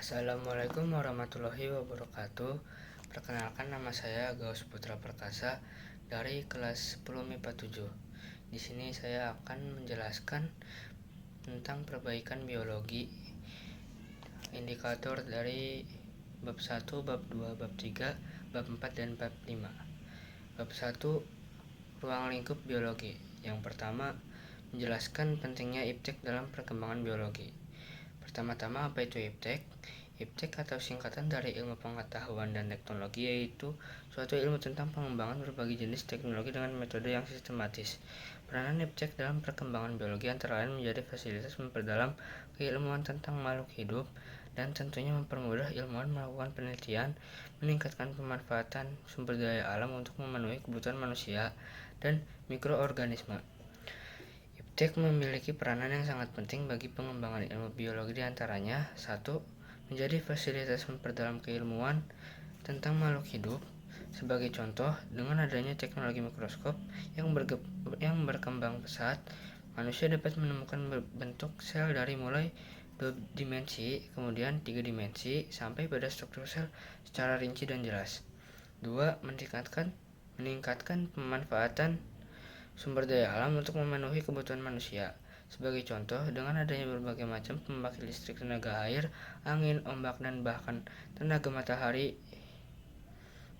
Assalamualaikum warahmatullahi wabarakatuh. Perkenalkan, nama saya Gaus Putra Perkasa dari kelas 10 MIPA 7. Di sini saya akan menjelaskan tentang perbaikan biologi, indikator dari bab 1, bab 2, bab 3, bab 4, dan bab 5. Bab 1, ruang lingkup biologi. Yang pertama, menjelaskan pentingnya iptek dalam perkembangan biologi. Pertama-tama, apa itu iptek? Iptek atau singkatan dari ilmu pengetahuan dan teknologi, yaitu suatu ilmu tentang pengembangan berbagai jenis teknologi dengan metode yang sistematis. Peranan iptek dalam perkembangan biologi antara lain menjadi fasilitas memperdalam keilmuan tentang makhluk hidup dan tentunya mempermudah ilmuwan melakukan penelitian, meningkatkan pemanfaatan sumber daya alam untuk memenuhi kebutuhan manusia dan mikroorganisme. Iptek memiliki peranan yang sangat penting bagi pengembangan ilmu biologi, diantaranya 1. Menjadi fasilitas memperdalam keilmuan tentang makhluk hidup. Sebagai contoh, dengan adanya teknologi mikroskop yang berkembang pesat, manusia dapat menemukan bentuk sel dari mulai 2 dimensi, kemudian 3 dimensi, sampai pada struktur sel secara rinci dan jelas. 2. Meningkatkan pemanfaatan sumber daya alam untuk memenuhi kebutuhan manusia. Sebagai contoh, dengan adanya berbagai macam pembangkit listrik tenaga air, angin, ombak, dan bahkan tenaga matahari,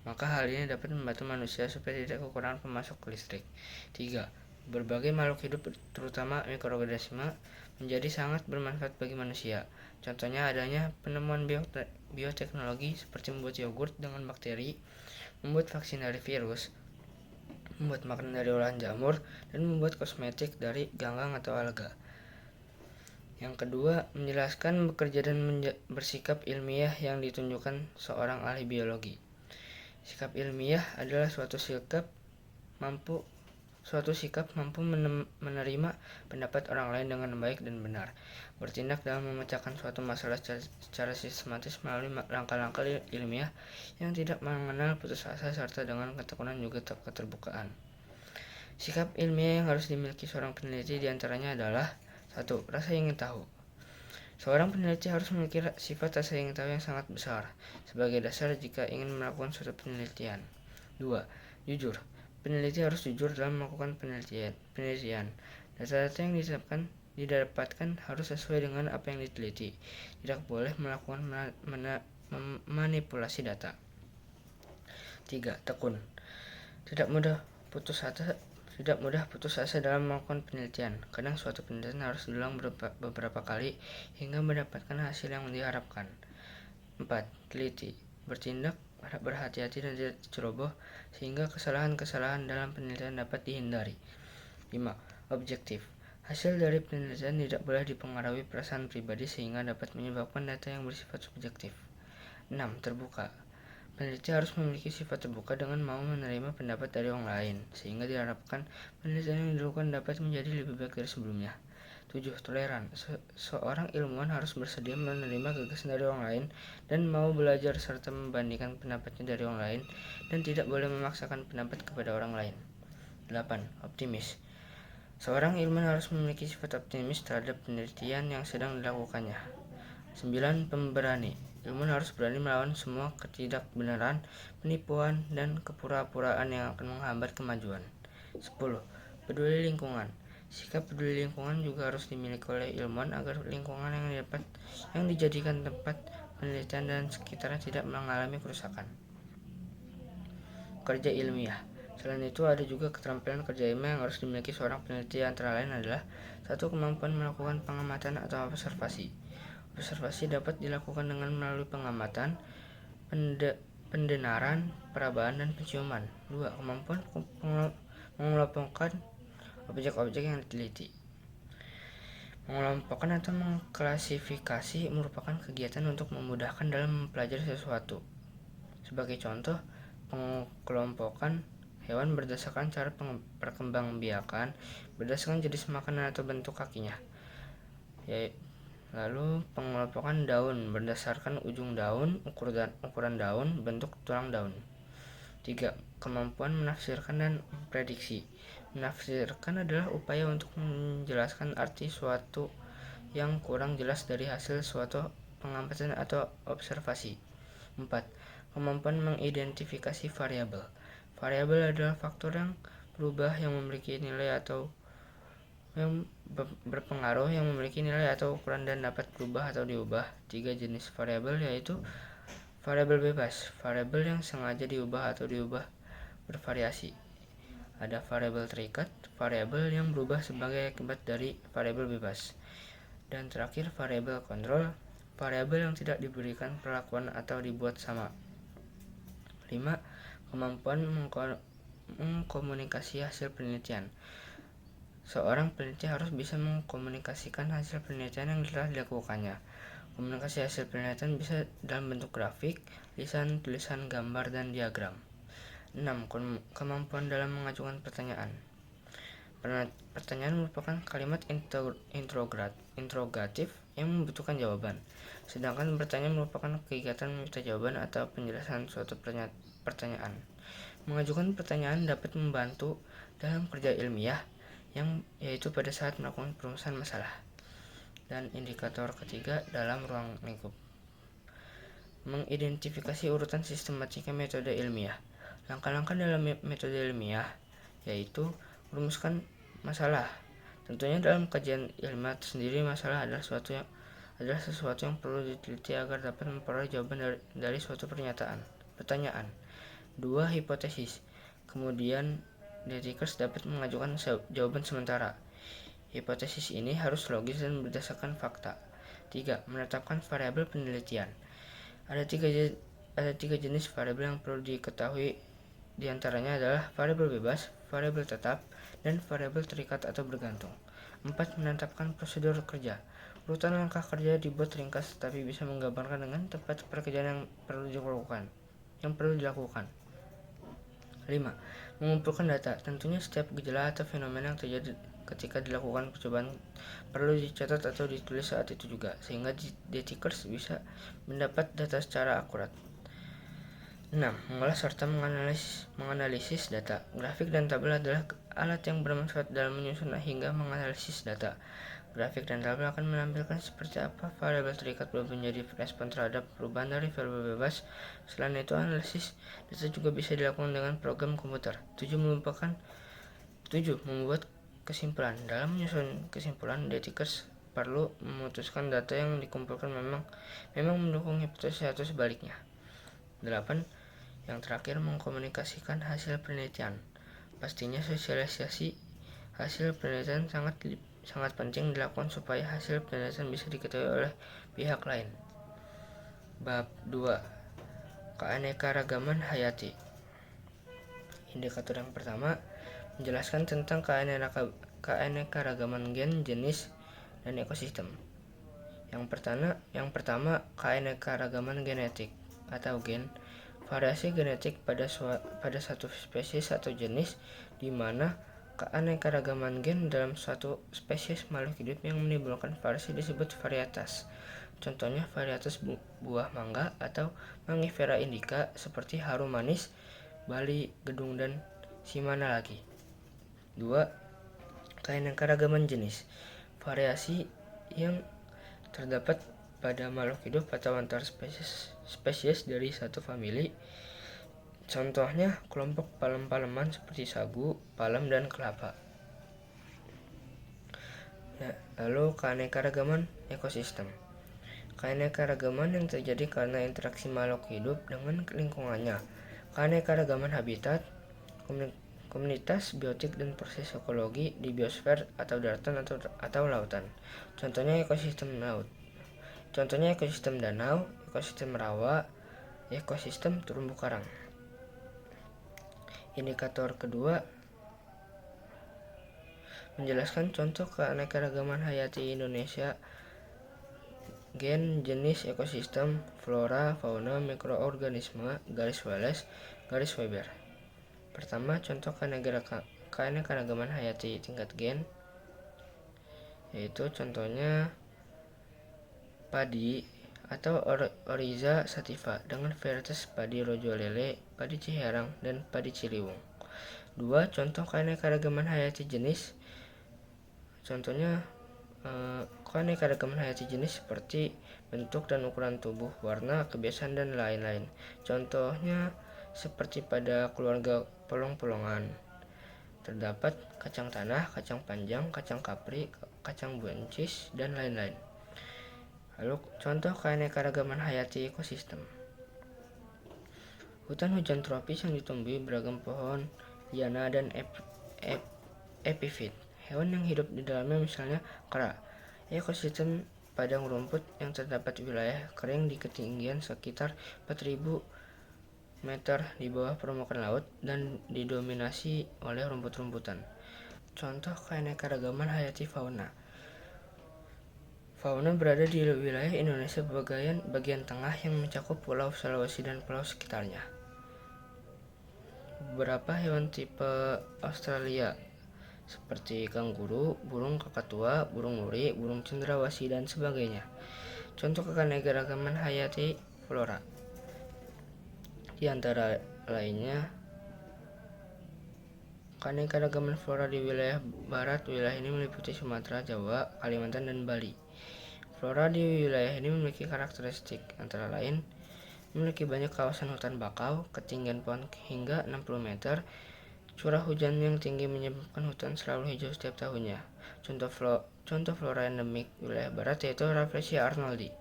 maka hal ini dapat membantu manusia supaya tidak kekurangan pemasok listrik. 3. Berbagai makhluk hidup, terutama mikroorganisme, menjadi sangat bermanfaat bagi manusia. Contohnya adanya penemuan bioteknologi seperti membuat yogurt dengan bakteri, membuat vaksin dari virus, membuat makanan dari olahan jamur, dan membuat kosmetik dari ganggang atau alga. Yang kedua, menjelaskan bekerja dan bersikap ilmiah yang ditunjukkan seorang ahli biologi. Sikap ilmiah adalah suatu sikap mampu menerima pendapat orang lain dengan baik dan benar, bertindak dalam memecahkan suatu masalah secara sistematis melalui langkah-langkah ilmiah yang tidak mengenal putus asa, serta dengan ketekunan juga keterbukaan. Sikap ilmiah yang harus dimiliki seorang peneliti diantaranya adalah 1. Rasa ingin tahu. Seorang peneliti harus memiliki sifat rasa ingin tahu yang sangat besar sebagai dasar jika ingin melakukan suatu penelitian. 2. Jujur. Peneliti harus jujur dalam melakukan penelitian. Data-data yang didapatkan harus sesuai dengan apa yang diteliti. Tidak boleh melakukan manipulasi data. 3. Tekun. Tidak mudah putus asa dalam melakukan penelitian. Kadang suatu penelitian harus diulang beberapa kali hingga mendapatkan hasil yang diharapkan. 4. Teliti. Bertindak berhati-hati dan tidak ceroboh sehingga kesalahan-kesalahan dalam penelitian dapat dihindari. 5. Objektif. Hasil dari penelitian tidak boleh dipengaruhi perasaan pribadi sehingga dapat menyebabkan data yang bersifat subjektif. 6. Terbuka. Peneliti harus memiliki sifat terbuka dengan mau menerima pendapat dari orang lain, sehingga diharapkan penelitian yang dilakukan dapat menjadi lebih baik dari sebelumnya. 7. Toleran. Seorang ilmuwan harus bersedia menerima gagasan dari orang lain dan mau belajar serta membandingkan pendapatnya dari orang lain, dan tidak boleh memaksakan pendapat kepada orang lain. 8. Optimis. Seorang ilmuwan harus memiliki sifat optimis terhadap penelitian yang sedang dilakukannya. 9. Pemberani. Ilmuwan harus berani melawan semua ketidakbenaran, penipuan, dan kepura-puraan yang akan menghambat kemajuan. 10. Peduli lingkungan. Sikap peduli lingkungan juga harus dimiliki oleh ilmuwan agar lingkungan yang dijadikan tempat penelitian dan sekitarnya tidak mengalami kerusakan. Kerja ilmiah. Selain itu, ada juga keterampilan kerja ilmiah yang harus dimiliki seorang peneliti, antara lain adalah 1. Kemampuan melakukan pengamatan atau observasi. Observasi dapat dilakukan dengan melalui pengamatan, pendenaran, perabaan, dan penciuman. 2. Kemampuan mengelompokkan objek-objek yang diteliti. Mengelompokkan atau mengklasifikasi merupakan kegiatan untuk memudahkan dalam mempelajari sesuatu. Sebagai contoh, pengelompokan hewan berdasarkan cara perkembangbiakan, berdasarkan jenis makanan atau bentuk kakinya. Lalu pengelompokan daun berdasarkan ujung daun, ukuran daun, bentuk tulang daun. 3. Kemampuan menafsirkan dan prediksi. Menafsirkan adalah upaya untuk menjelaskan arti suatu yang kurang jelas dari hasil suatu pengamatan atau observasi. 4. Kemampuan mengidentifikasi variabel. Variabel adalah faktor yang berubah yang memiliki nilai atau yang berpengaruh yang memiliki nilai atau ukuran dan dapat berubah atau diubah. 3 jenis variabel yaitu variabel bebas, variabel yang sengaja diubah atau diubah bervariasi. Ada variabel terikat, variabel yang berubah sebagai akibat dari variabel bebas. Dan terakhir variabel kontrol, variabel yang tidak diberikan perlakuan atau dibuat sama. 5. Kemampuan mengkomunikasi hasil penelitian. Seorang peneliti harus bisa mengkomunikasikan hasil penelitian yang telah dilakukannya. Komunikasi hasil penelitian bisa dalam bentuk grafik, lisan, tulisan, gambar, dan diagram. 6. Kemampuan dalam mengajukan pertanyaan. Pertanyaan merupakan kalimat interrogatif yang membutuhkan jawaban, sedangkan bertanya merupakan kegiatan meminta jawaban atau penjelasan suatu pertanyaan. Mengajukan pertanyaan dapat membantu dalam kerja ilmiah, yaitu pada saat melakukan perumusan masalah. Dan indikator ketiga dalam ruang lingkup. Mengidentifikasi urutan sistematika metode ilmiah. Langkah-langkah dalam metode ilmiah yaitu merumuskan masalah. Tentunya dalam kajian ilmiah sendiri, masalah adalah sesuatu yang perlu diteliti agar dapat memperoleh jawaban dari suatu pertanyaan. 2. Hipotesis. Kemudian detikers dapat mengajukan jawaban sementara. Hipotesis ini harus logis dan berdasarkan fakta. 3. Menetapkan variabel penelitian. Ada tiga jenis variabel yang perlu diketahui. Di antaranya adalah variabel bebas, variabel tetap, dan variabel terikat atau bergantung. 4. Menetapkan prosedur kerja. Urutan langkah kerja dibuat ringkas tetapi bisa menggambarkan dengan tepat pekerjaan yang perlu dilakukan. 5. Mengumpulkan data. Tentunya setiap gejala atau fenomena yang terjadi ketika dilakukan percobaan perlu dicatat atau ditulis saat itu juga, sehingga detikers bisa mendapat data secara akurat. 6. Mengolah serta menganalisis data. Grafik dan tabel adalah alat yang bermanfaat dalam menyusun hingga menganalisis data. Grafik dan tabel akan menampilkan seperti apa variabel terikat berubah menjadi respon terhadap perubahan dari variabel bebas. Selain itu, analisis data juga bisa dilakukan dengan program komputer. 7. Membuat kesimpulan. Dalam menyusun kesimpulan, detikers perlu memutuskan data yang dikumpulkan memang mendukung hipotesis atau sebaliknya. 8. Yang terakhir, mengkomunikasikan hasil penelitian. Pastinya sosialisasi hasil penelitian sangat penting dilakukan supaya hasil penelitian bisa diketahui oleh pihak lain. Bab 2. Keanekaragaman hayati. Indikator yang pertama menjelaskan tentang keanekaragaman gen, jenis, dan ekosistem. Yang pertama keanekaragaman genetik atau gen. Variasi genetik pada satu spesies atau jenis, di mana keanekaragaman gen dalam suatu spesies makhluk hidup yang menimbulkan variasi disebut varietas. Contohnya varietas buah mangga atau Mangifera indica seperti harum manis, bali, gedung, dan simana lagi. 2. Keanekaragaman jenis. Variasi yang terdapat pada makhluk hidup atau antar spesies dari satu famili. Contohnya kelompok palem-paleman seperti sagu, palem, dan kelapa. Lalu keanekaragaman ekosistem. Keanekaragaman yang terjadi karena interaksi makhluk hidup dengan lingkungannya. Keanekaragaman habitat, komunitas biotik, dan proses ekologi di biosfer atau daratan atau lautan. Contohnya ekosistem laut. Contohnya ekosistem danau, ekosistem rawa, ekosistem terumbu karang. Indikator kedua menjelaskan contoh keanekaragaman hayati Indonesia, gen, jenis, ekosistem, flora, fauna, mikroorganisme, garis Weber. Pertama, contoh keanekaragaman hayati tingkat gen, yaitu contohnya padi atau Oryza sativa dengan varietas padi Rojolele, padi Ciherang, dan padi Ciliwung. 2. Contoh keanekaragaman hayati jenis, contohnya keanekaragaman hayati jenis seperti bentuk dan ukuran tubuh, warna, kebiasaan, dan lain-lain. Contohnya seperti pada keluarga polong-polongan. Terdapat kacang tanah, kacang panjang, kacang kapri, kacang buncis, dan lain-lain. Lalu contoh keanekaragaman hayati ekosistem. Hutan hujan tropis yang ditumbuhi beragam pohon, liana, dan epifit. Hewan yang hidup di dalamnya misalnya kera. Ekosistem padang rumput yang terdapat wilayah kering di ketinggian sekitar 4.000 meter di bawah permukaan laut dan didominasi oleh rumput-rumputan. Contoh keanekaragaman hayati fauna. Fauna berada di wilayah Indonesia bagian tengah yang mencakup Pulau Sulawesi dan pulau sekitarnya. Beberapa hewan tipe Australia seperti kanguru, burung kakatua, burung nuri, burung cendrawasih, dan sebagainya. Contoh keanekaragaman hayati flora. Di antara lainnya, keanekaragaman flora di wilayah barat wilayah ini meliputi Sumatera, Jawa, Kalimantan, dan Bali. Flora di wilayah ini memiliki karakteristik antara lain memiliki banyak kawasan hutan bakau, ketinggian pohon hingga 60 meter, curah hujan yang tinggi menyebabkan hutan selalu hijau setiap tahunnya. Contoh flora endemik wilayah barat yaitu Rafflesia arnoldi.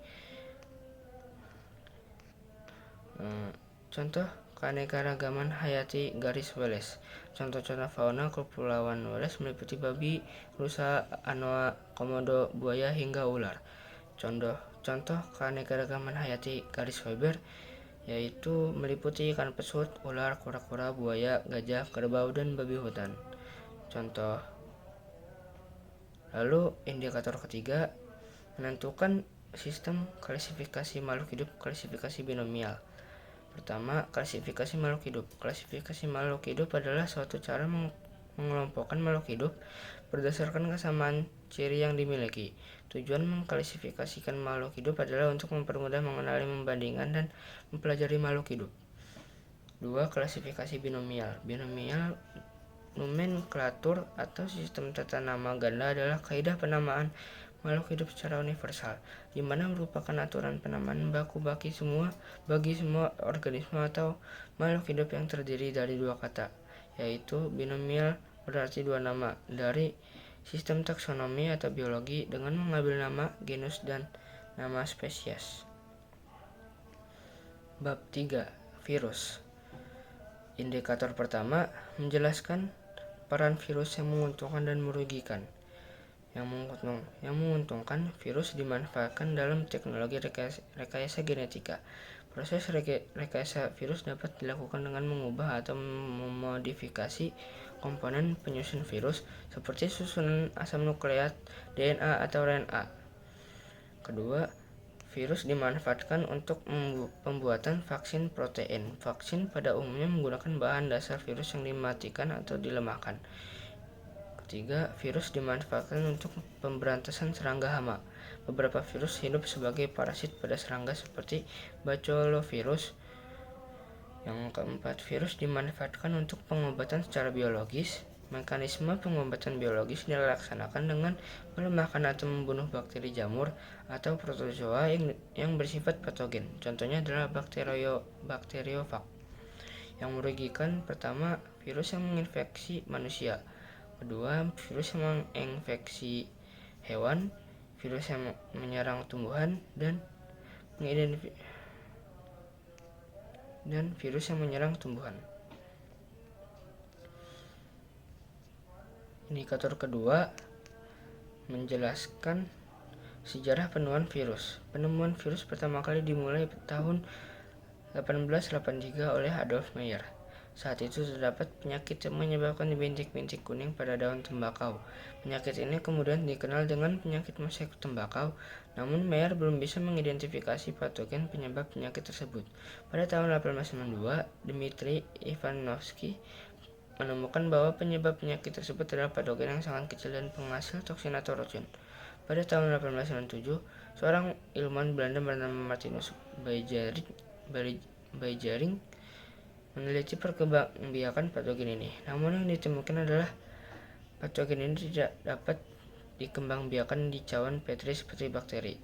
Contoh keanekaragaman hayati garis Wallace. Contoh-contoh fauna kepulauan Wallace meliputi babi, rusa, anoa, komodo, buaya, hingga ular. Contoh keanekaragaman hayati garis Weber yaitu meliputi ikan pesut, ular, kura-kura, buaya, gajah, kerbau, dan babi hutan. Contoh. Lalu indikator ketiga, menentukan sistem klasifikasi makhluk hidup, klasifikasi binomial. Pertama, klasifikasi makhluk hidup. Klasifikasi makhluk hidup adalah suatu cara mengelompokkan makhluk hidup berdasarkan kesamaan ciri yang dimiliki. Tujuan mengklasifikasikan makhluk hidup adalah untuk mempermudah mengenali, membandingkan, dan mempelajari makhluk hidup. 2. Klasifikasi binomial. Binomial nomenklatur atau sistem tata nama ganda adalah kaidah penamaan makhluk hidup secara universal, di mana merupakan aturan penamaan baku bagi semua organisme atau makhluk hidup yang terdiri dari dua kata, yaitu binomial berarti dua nama dari sistem taksonomi atau biologi dengan mengambil nama genus dan nama spesies. Bab 3. Virus. Indikator pertama menjelaskan peran virus yang menguntungkan dan merugikan. Yang menguntungkan, virus dimanfaatkan dalam teknologi rekayasa genetika. Proses rekayasa virus dapat dilakukan dengan mengubah atau memodifikasi komponen penyusun virus seperti susunan asam nukleat, DNA, atau RNA. Kedua, virus dimanfaatkan untuk pembuatan vaksin protein. Vaksin pada umumnya menggunakan bahan dasar virus yang dimatikan atau dilemahkan. Ketiga, virus dimanfaatkan untuk pemberantasan serangga hama. Beberapa virus hidup sebagai parasit pada serangga seperti baculovirus. Yang keempat, virus dimanfaatkan untuk pengobatan secara biologis. Mekanisme pengobatan biologis dilaksanakan dengan melemahkan atau membunuh bakteri jamur atau protozoa yang bersifat patogen. Contohnya adalah bakteriofag. Yang merugikan, pertama, virus yang menginfeksi manusia. Kedua, virus yang menginfeksi hewan, virus yang menyerang tumbuhan, dan virus yang menyerang tumbuhan. Indikator kedua menjelaskan sejarah penemuan virus. Penemuan virus pertama kali dimulai tahun 1883 oleh Adolf Meyer. Saat itu terdapat penyakit yang menyebabkan bintik-bintik kuning pada daun tembakau. Penyakit ini kemudian dikenal dengan penyakit mosaic tembakau, namun Meyer belum bisa mengidentifikasi patogen penyebab penyakit tersebut. Pada tahun 1892, Dmitri Ivanovsky menemukan bahwa penyebab penyakit tersebut adalah patogen yang sangat kecil dan penghasil toksin atau racun. Pada tahun 1897, seorang ilmuwan Belanda bernama Martinus Beijering meneliti perkembangbiakan patogen ini. Namun yang ditemukan adalah patogen ini tidak dapat dikembangbiakan di cawan Petri seperti bakteri.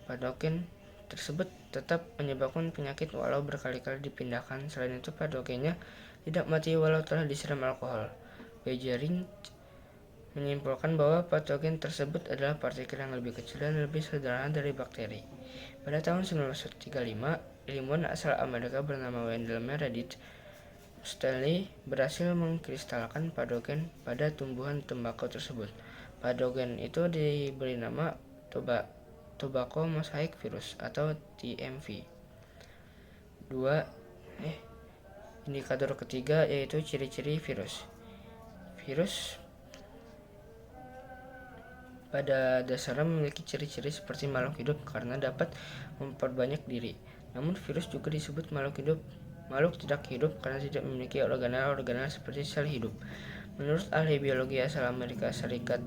Patogen tersebut tetap menyebabkan penyakit walau berkali-kali dipindahkan. Selain itu, patogennya tidak mati walau telah disiram alkohol. Beijering menyimpulkan bahwa patogen tersebut adalah partikel yang lebih kecil dan lebih sederhana dari bakteri. Pada tahun 1935, ilmuwan asal Amerika bernama Wendell Meredith Stanley berhasil mengkristalkan patogen pada tumbuhan tembakau tersebut. Patogen itu diberi nama Tobacco Mosaic Virus atau TMV. Indikator ketiga yaitu ciri-ciri virus. Virus pada dasarnya memiliki ciri-ciri seperti makhluk hidup karena dapat memperbanyak diri. Namun virus juga disebut makhluk tidak hidup karena tidak memiliki organel-organel seperti sel hidup. Menurut ahli biologi asal Amerika Serikat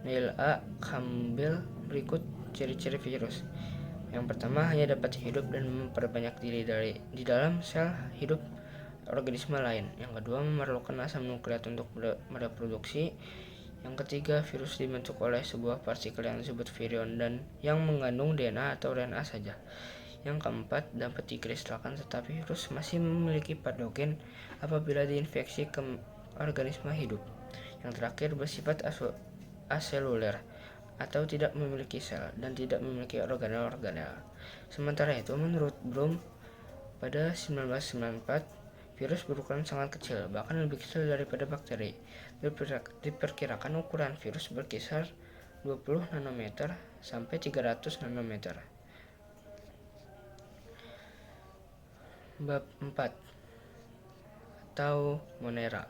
Neil A. Campbell, berikut ciri-ciri virus. Yang pertama, hanya dapat hidup dan memperbanyak diri di dalam sel hidup organisme lain. Yang kedua, memerlukan asam nukleat untuk mereproduksi. Yang ketiga, virus dibentuk oleh sebuah partikel yang disebut virion dan yang mengandung DNA atau RNA saja. Yang keempat, dapat dikristalkan tetapi virus masih memiliki patogen apabila diinfeksi ke organisme hidup. Yang terakhir, bersifat aseluler atau tidak memiliki sel dan tidak memiliki organel-organel. Sementara itu, menurut Bloom, pada 1994, virus berukuran sangat kecil, bahkan lebih kecil daripada bakteri. Diperkirakan ukuran virus berkisar 20 nanometer sampai 300 nanometer. Bab 4 atau Monera.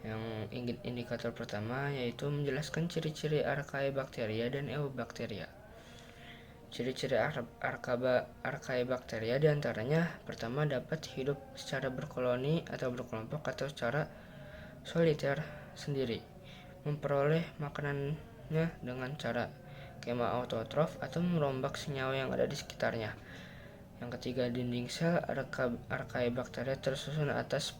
Yang indikator pertama yaitu menjelaskan ciri-ciri Archaebacteria dan Eubacteria. Ciri-ciri Archaebacteria diantaranya pertama, dapat hidup secara berkoloni atau berkelompok atau secara soliter sendiri, memperoleh makanannya dengan cara kema-autotrof atau merombak senyawa yang ada di sekitarnya. Yang ketiga, dinding sel Archaebacteria tersusun atas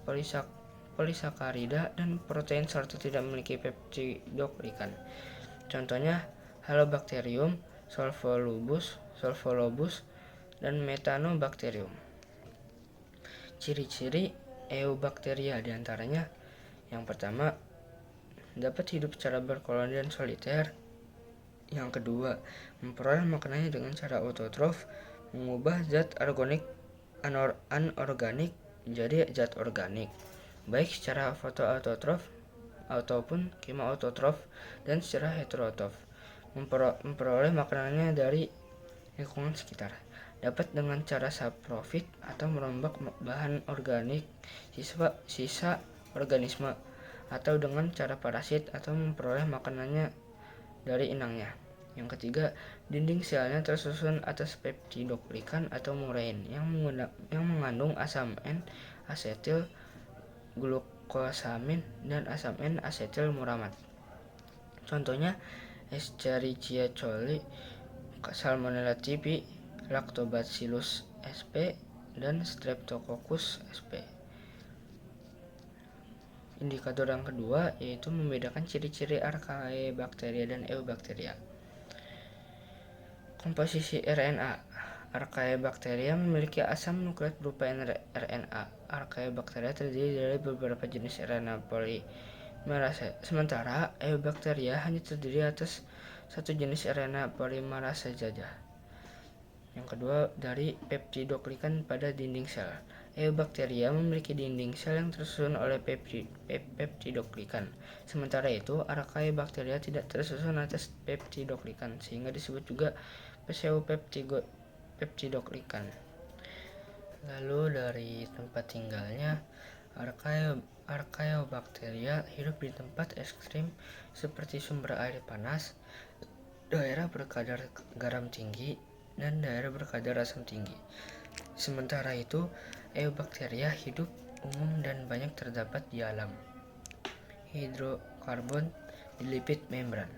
polisakarida dan protein serta tidak memiliki peptidoglikan. Contohnya Halobacterium, Solvolobus, dan Methanobacterium. Ciri-ciri Eubacteria diantaranya yang pertama, dapat hidup secara berkoloni dan soliter. Yang kedua, memperoleh makanannya dengan cara autotrof, mengubah zat anorganik menjadi zat organik, baik secara fotoautotrof ataupun kema-autotrof dan secara heterotrof. Memperoleh makanannya dari lingkungan sekitar, dapat dengan cara saprofit atau merombak bahan organik sisa organisme, atau dengan cara parasit atau memperoleh makanannya dari inangnya. Yang ketiga, dinding selnya tersusun atas peptidoglikan atau murein yang mengandung asam N-asetil glukosamin dan asam N-asetil muramat. Contohnya Escherichia coli, Salmonella typhi, Lactobacillus sp, dan Streptococcus sp. Indikator yang kedua yaitu membedakan ciri-ciri Archaebacteria dan Eubacteria. Komposisi RNA. Archaebacteria memiliki asam nukleat berupa RNA. Archaebacteria terdiri dari beberapa jenis RNA polimerase, sementara Eubacteria hanya terdiri atas satu jenis RNA polimerase saja. Yang kedua, dari peptidoglikan pada dinding sel. Eubacteria memiliki dinding sel yang tersusun oleh peptidoglikan. Sementara itu, Archaebacteria tidak tersusun atas peptidoglikan, sehingga disebut juga pseudo-peptidoglikan. Lalu dari tempat tinggalnya, Archaeobacteria hidup di tempat ekstrim seperti sumber air panas, daerah berkadar garam tinggi, dan daerah berkadar asam tinggi. Sementara itu, Eubacteria hidup umum dan banyak terdapat di alam. Hidrokarbon di lipid membran.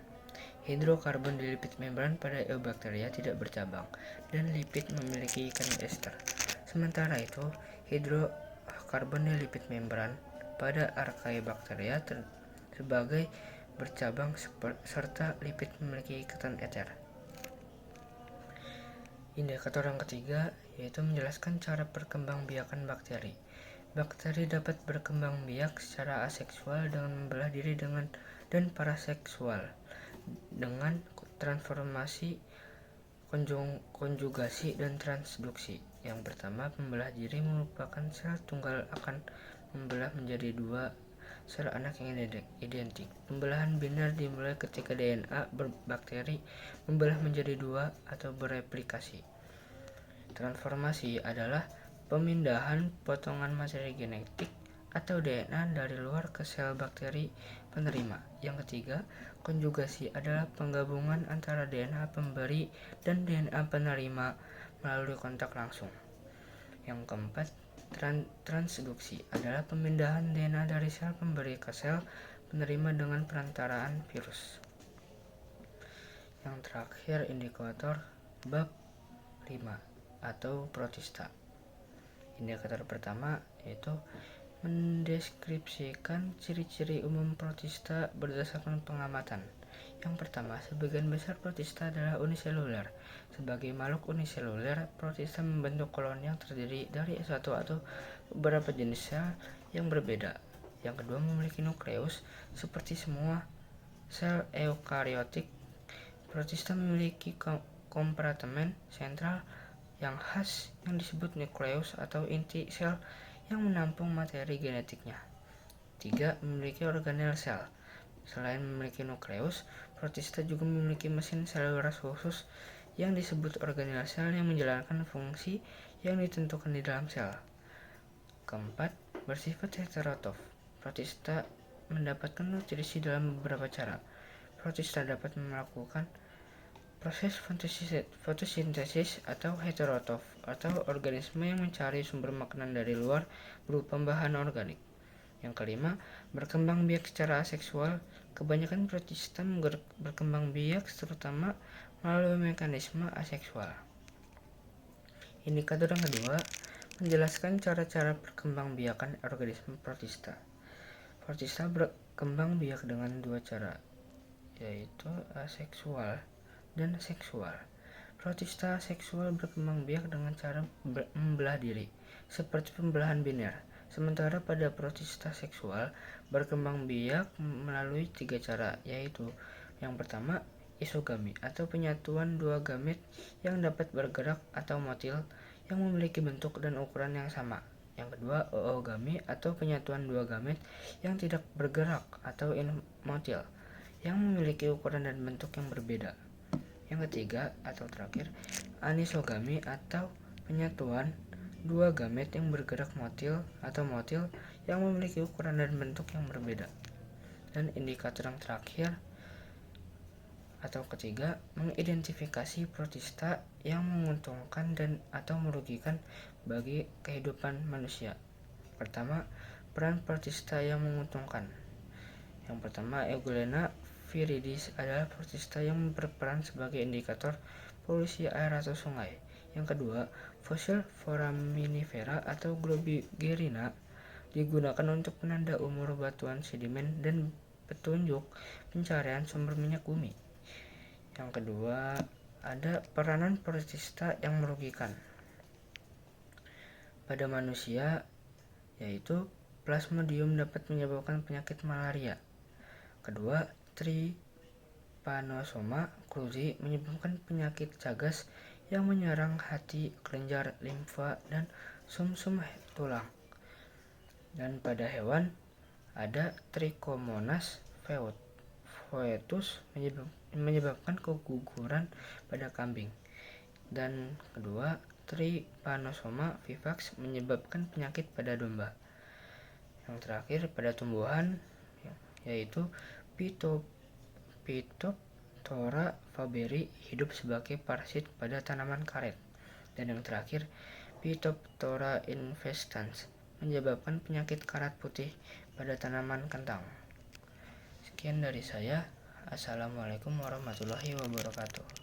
Hidrokarbon di lipid membran pada Eubacteria tidak bercabang, dan lipid memiliki kandungan ester. Sementara itu, hidrokarbon di lipid membran pada Archaebacteria sebagai bercabang serta lipid memiliki ikatan eter. Indikator yang ketiga yaitu menjelaskan cara perkembangbiakan bakteri. Bakteri dapat berkembang biak secara aseksual dengan membelah diri dan paraseksual dengan transformasi, konjugasi, dan transduksi. Yang pertama, membelah diri merupakan sel tunggal akan membelah menjadi dua sel anak yang identik. Pembelahan biner dimulai ketika DNA bakteri membelah menjadi dua atau bereplikasi. Transformasi adalah pemindahan potongan materi genetik atau DNA dari luar ke sel bakteri penerima. Yang ketiga, konjugasi adalah penggabungan antara DNA pemberi dan DNA penerima melalui kontak langsung. Yang keempat, transduksi adalah pemindahan DNA dari sel pemberi ke sel penerima dengan perantaraan virus. Yang terakhir, indikator bab 5 atau protista. Indikator pertama yaitu mendeskripsikan ciri-ciri umum protista berdasarkan pengamatan. Yang pertama, sebagian besar protista adalah uniseluler. Sebagai makhluk uniseluler, protista membentuk koloni yang terdiri dari satu atau beberapa jenis sel yang berbeda. Yang kedua, memiliki nukleus. Seperti semua sel eukariotik, protista memiliki kompartemen sentral yang khas yang disebut nukleus atau inti sel yang menampung materi genetiknya. 3. Memiliki organel sel. Selain memiliki nukleus, protista juga memiliki mesin seluler khusus yang disebut organel sel yang menjalankan fungsi yang ditentukan di dalam sel. Keempat, bersifat heterotrof. Protista mendapatkan nutrisi dalam beberapa cara. Protista dapat melakukan proses fotosintesis atau heterotrof atau organisme yang mencari sumber makanan dari luar berupa bahan organik. Yang kelima, berkembang biak secara aseksual. Kebanyakan protista berkembang biak terutama melalui mekanisme aseksual. Indikator yang kedua, menjelaskan cara-cara perkembangbiakan organisme protista. Protista berkembang biak dengan dua cara, yaitu aseksual dan seksual. Protista seksual berkembang biak dengan cara membelah diri, seperti pembelahan biner. Sementara pada protista seksual berkembang biak melalui 3 cara, yaitu yang pertama, isogami atau penyatuan dua gamet yang dapat bergerak atau motil yang memiliki bentuk dan ukuran yang sama. Yang kedua, oogami atau penyatuan dua gamet yang tidak bergerak atau motil yang memiliki ukuran dan bentuk yang berbeda. Yang ketiga atau terakhir, anisogami atau penyatuan dua gamet yang bergerak motil yang memiliki ukuran dan bentuk yang berbeda. Dan indikator yang terakhir atau ketiga, mengidentifikasi protista yang menguntungkan dan atau merugikan bagi kehidupan manusia. Pertama, peran protista yang menguntungkan. Yang pertama, Eugulena viridis adalah protista yang berperan sebagai indikator polusi air atau sungai. Yang kedua, fosil foraminifera atau Globigerina digunakan untuk penanda umur batuan sedimen dan petunjuk pencarian sumber minyak bumi. Yang kedua, ada peranan protista yang merugikan pada manusia, yaitu Plasmodium dapat menyebabkan penyakit malaria. Kedua, Trypanosoma cruzi menyebabkan penyakit cagas yang menyerang hati, kelenjar, limfa, dan sumsum tulang. Dan pada hewan, ada Trichomonas foetus menyebabkan keguguran pada kambing. Dan kedua, Trypanosoma vivax menyebabkan penyakit pada domba. Yang terakhir, pada tumbuhan, yaitu Phytophthora faberi hidup sebagai parasit pada tanaman karet. Dan yang terakhir, Phytophthora infestans menyebabkan penyakit karat putih pada tanaman kentang. Sekian dari saya. Assalamualaikum warahmatullahi wabarakatuh.